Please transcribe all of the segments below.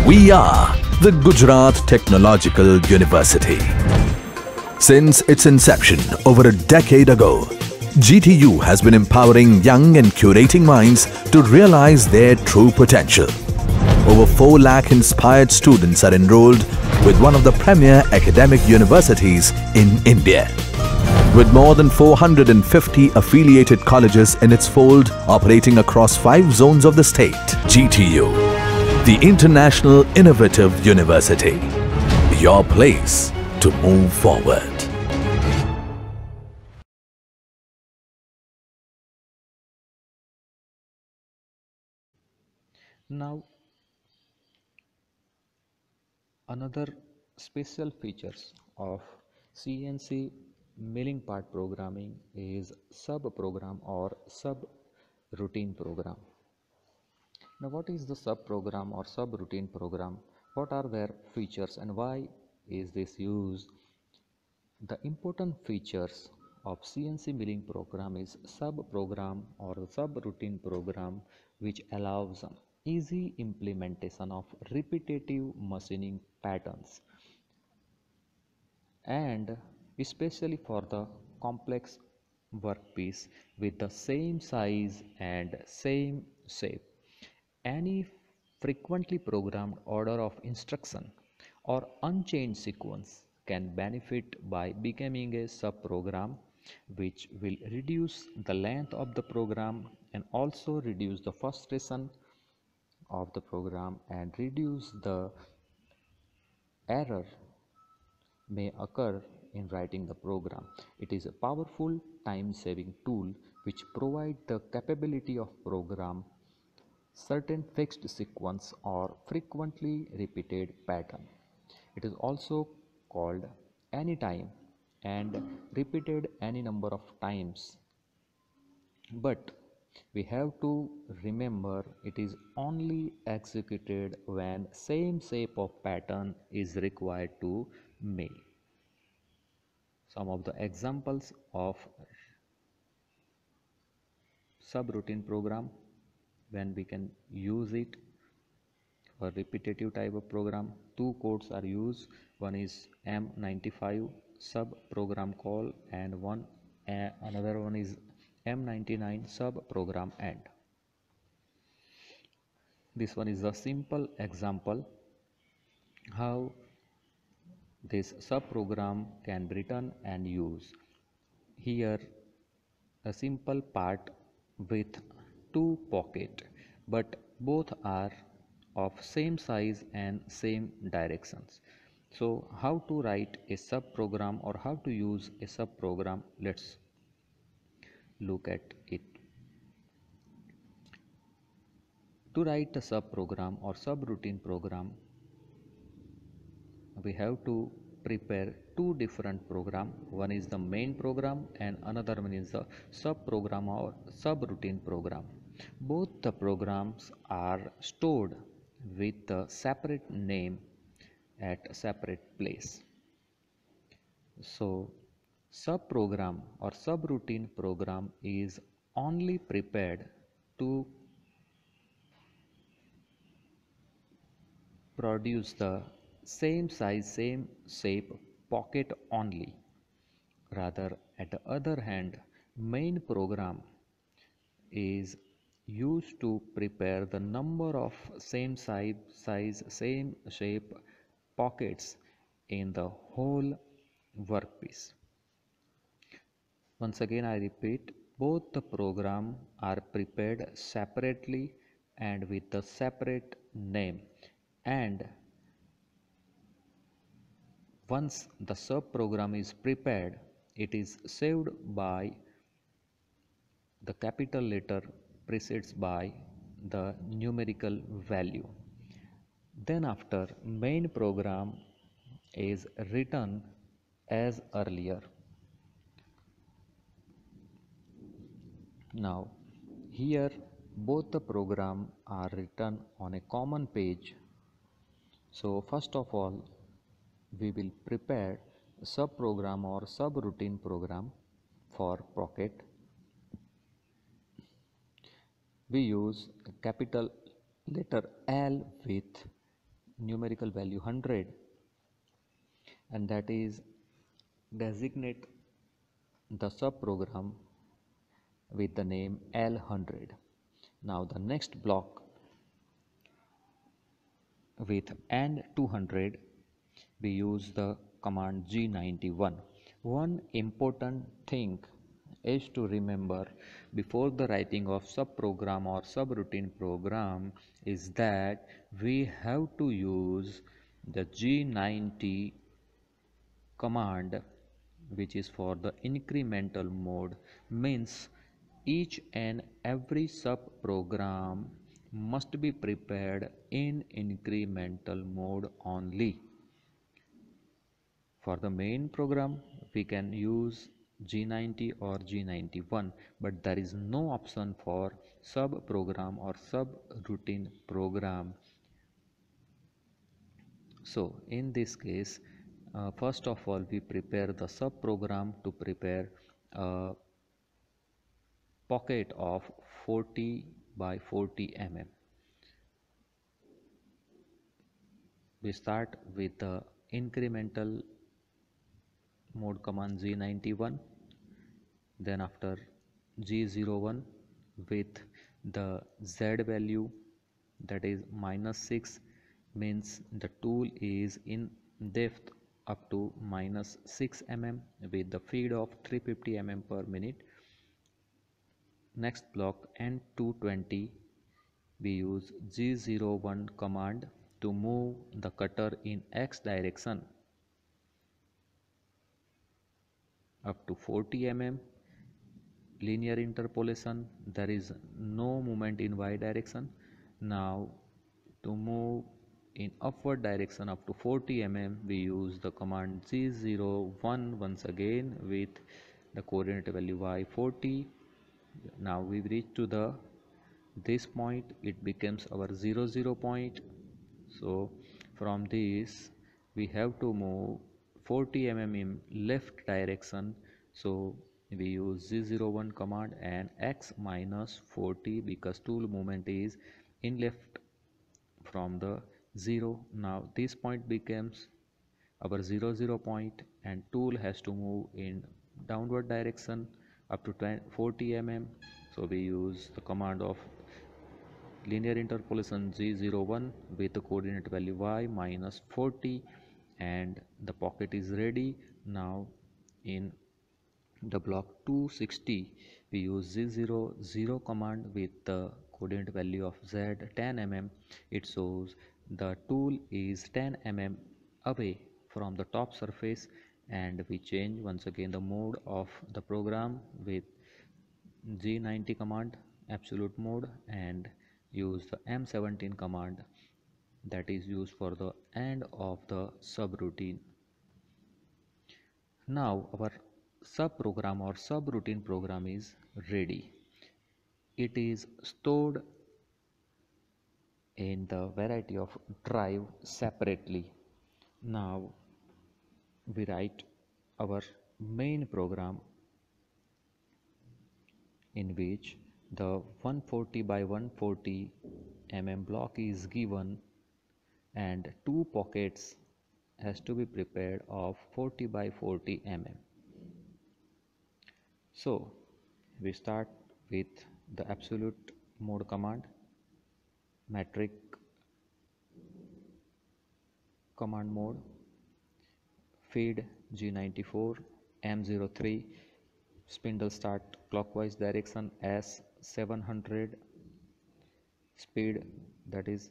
We are the Gujarat Technological University. Since its inception over a decade ago, GTU has been empowering young and curating minds to realize their true potential. Over 4 lakh inspired students are enrolled with one of the premier academic universities in India. With more than 450 affiliated colleges in its fold operating across 5 zones of the state, GTU, the International Innovative University, your place to move forward. Now, another special features of CNC milling part programming is sub-program or sub-routine program. Now, what is the sub-program or sub-routine program? What are their features and why is this used? The important features of CNC milling program is sub-program or sub-routine program, which allows easy implementation of repetitive machining patterns, and especially for the complex workpiece with the same size and same shape. Any frequently programmed order of instruction or unchanged sequence can benefit by becoming a subprogram, which will reduce the length of the program and also reduce the frustration of the program and reduce the error may occur in writing the program. It is a powerful time-saving tool which provides the capability of program certain fixed sequence or frequently repeated pattern. It is also called anytime and repeated any number of times. But we have to remember it is only executed when same shape of pattern is required to mill. Some of the examples of subroutine program when we can use it for repetitive type of program. 2 codes are used. One is M95 sub program call and another one is M99 sub program end. This one is a simple example how this sub program can be written and used. Here a simple part with 2 pocket, but both are of same size and same directions. So how to write a sub program or how to use a sub program, let's look at it. To write a sub program or subroutine program, we have to prepare 2 different program. One is the main program and another one is the sub program or subroutine program. Both the programs are stored with a separate name at a separate place. So sub program or subroutine program is only prepared to produce the same size, same shape pocket only. Rather, at the other hand, main program is used to prepare the number of same size, same shape pockets in the whole workpiece. Once again, I repeat, both the program are prepared separately and with the separate name, and once the sub-program is prepared, it is saved by the capital letter precedes by the numerical value. Then after main program is written as earlier. Now here both the program are written on a common page. So first of all we will prepare sub-program or subroutine program for pocket. We use capital letter L with numerical value 100, and that is designate the subprogram with the name L100. Now the next block with N200, we use the command G91. One important thing is to remember before the writing of subprogram or subroutine program is that we have to use the G90 command, which is for the incremental mode. Means each and every subprogram must be prepared in incremental mode only. For the main program we can use G90 or G91, but there is no option for sub program or subroutine program. So in this case, first of all we prepare the sub program to prepare a pocket of 40 by 40 mm. We start with the incremental mode command G91, then after G01 with the Z value, that is -6, means the tool is in depth up to -6 mm with the feed of 350 mm per minute. Next block N220, we use G01 command to move the cutter in X direction up to 40 mm. Linear interpolation, there is no movement in Y direction. Now to move in upward direction up to 40 mm, we use the command G01 once again with the coordinate value Y40. Now we reach to the this point, it becomes our 0 point. So from this we have to move 40 mm in left direction. So we use Z01 command and X minus 40 because tool movement is in left from the 0. Now this point becomes our 0 point and tool has to move in downward direction up to 40 mm. So we use the command of linear interpolation G01 with the coordinate value Y minus 40, and the pocket is ready. Now in the block 260 we use Z00 command with the coordinate value of Z 10 mm. It shows the tool is 10 mm away from the top surface, and we change once again the mode of the program with G90 command absolute mode and use the M17 command, that is used for the end of the subroutine. Now our subprogram or subroutine program is ready. It is stored in the variety of drive separately. Now we write our main program in which the 140 by 140 mm block is given and two pockets has to be prepared of 40 by 40 mm. So we start with the absolute mode command, metric command mode, feed G94, M03, spindle start clockwise direction S700, speed that is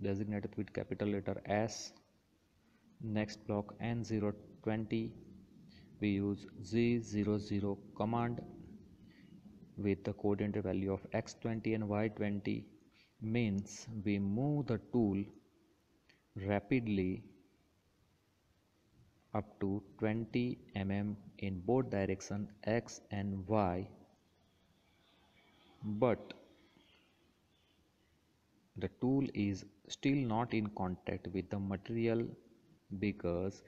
designated with capital letter S. Next block N020, we use Z00 command with the coordinate value of X20 and Y20, means we move the tool rapidly up to 20 mm in both direction X and Y, but the tool is still not in contact with the material because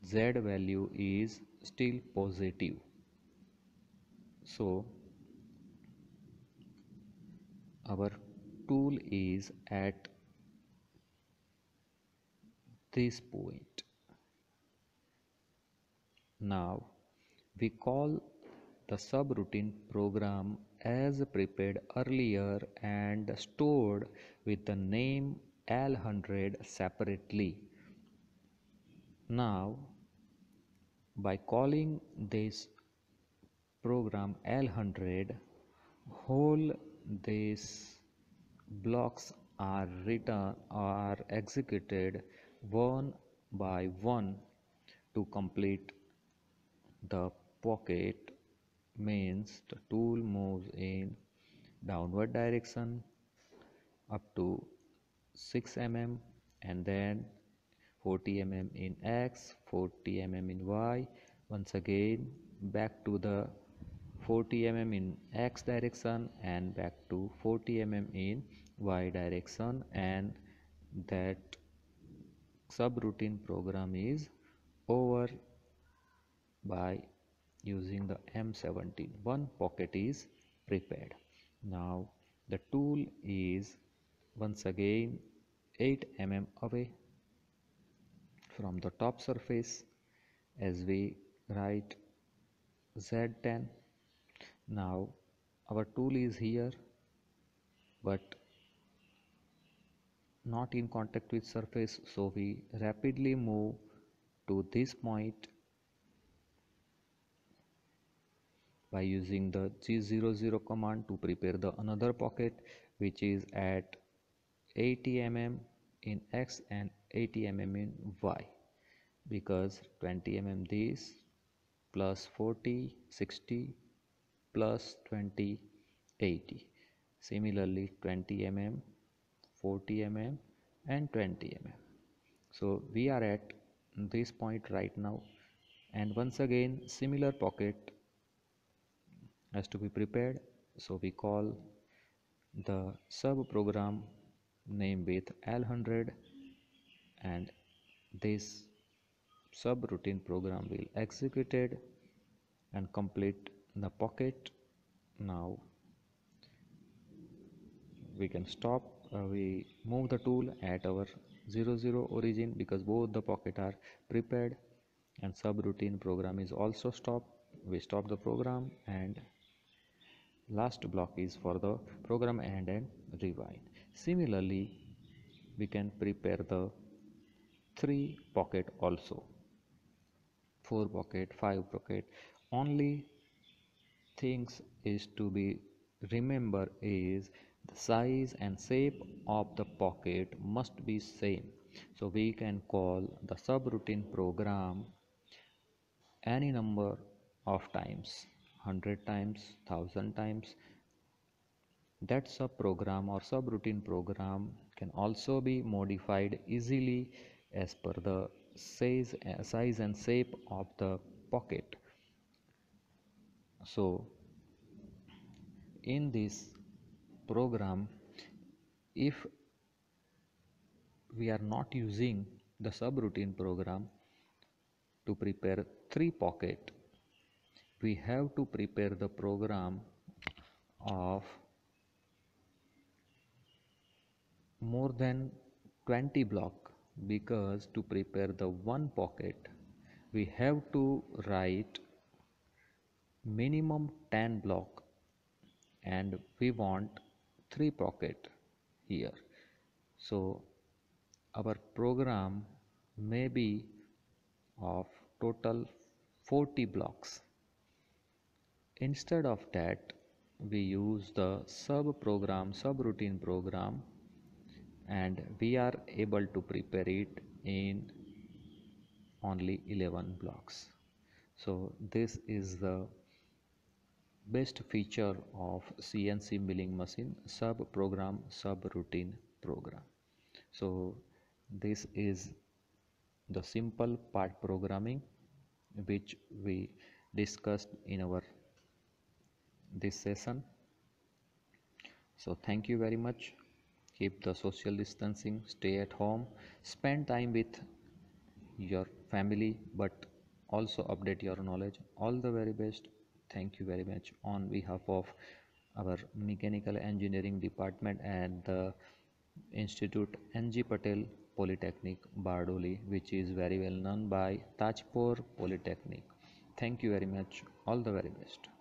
Z value is still positive. So our tool is at this point. Now we call the subroutine program as prepared earlier and stored with the name L100 separately. Now by calling this program L100, whole these blocks are written or executed one by one to complete the pocket. Means the tool moves in downward direction up to 6 mm and then 40 mm in X, 40 mm in Y, once again back to the 40 mm in X direction and back to 40 mm in Y direction, and that subroutine program is over by using the M17. One pocket is prepared. Now the tool is once again 8 mm away from the top surface as we write Z10. Now our tool is here but not in contact with surface, so we rapidly move to this point by using the G00 command to prepare the another pocket which is at 80 mm in X and 80 mm in Y, because 20 mm this plus 40 60 plus 20 80, similarly 20 mm 40 mm and 20 mm. So we are at this point right now, and once again similar pocket has to be prepared, so we call the sub program name with L100, and this subroutine program will executed and complete the pocket. Now we can stop, we move the tool at our 00 origin because both the pocket are prepared and subroutine program is also stopped. We stop the program and last block is for the program end and rewind. Similarly we can prepare the 3 pocket also, 4 pocket, 5 pocket. Only things is to be remember is the size and shape of the pocket must be same. So we can call the subroutine program any number of times, 100 times, 1000 times. That subprogram or subroutine program can also be modified easily as per the size and shape of the pocket. So in this program, if we are not using the subroutine program to prepare 3 pocket, we have to prepare the program of more than 20 block, because to prepare the one pocket we have to write minimum 10 block and we want 3 pocket here. So our program may be of total 40 blocks. Instead of that, we use the subroutine program, and we are able to prepare it in only 11 blocks. So this is the best feature of CNC milling machine subroutine program. So this is the simple part programming which we discussed in our this session. So thank you very much. Keep the social distancing, stay at home, spend time with your family, but also update your knowledge. All the very best. Thank you very much on behalf of our mechanical engineering department and the Institute NG Patel Polytechnic, Bardoli, which is very well known by Tajpur Polytechnic. Thank you very much. All the very best.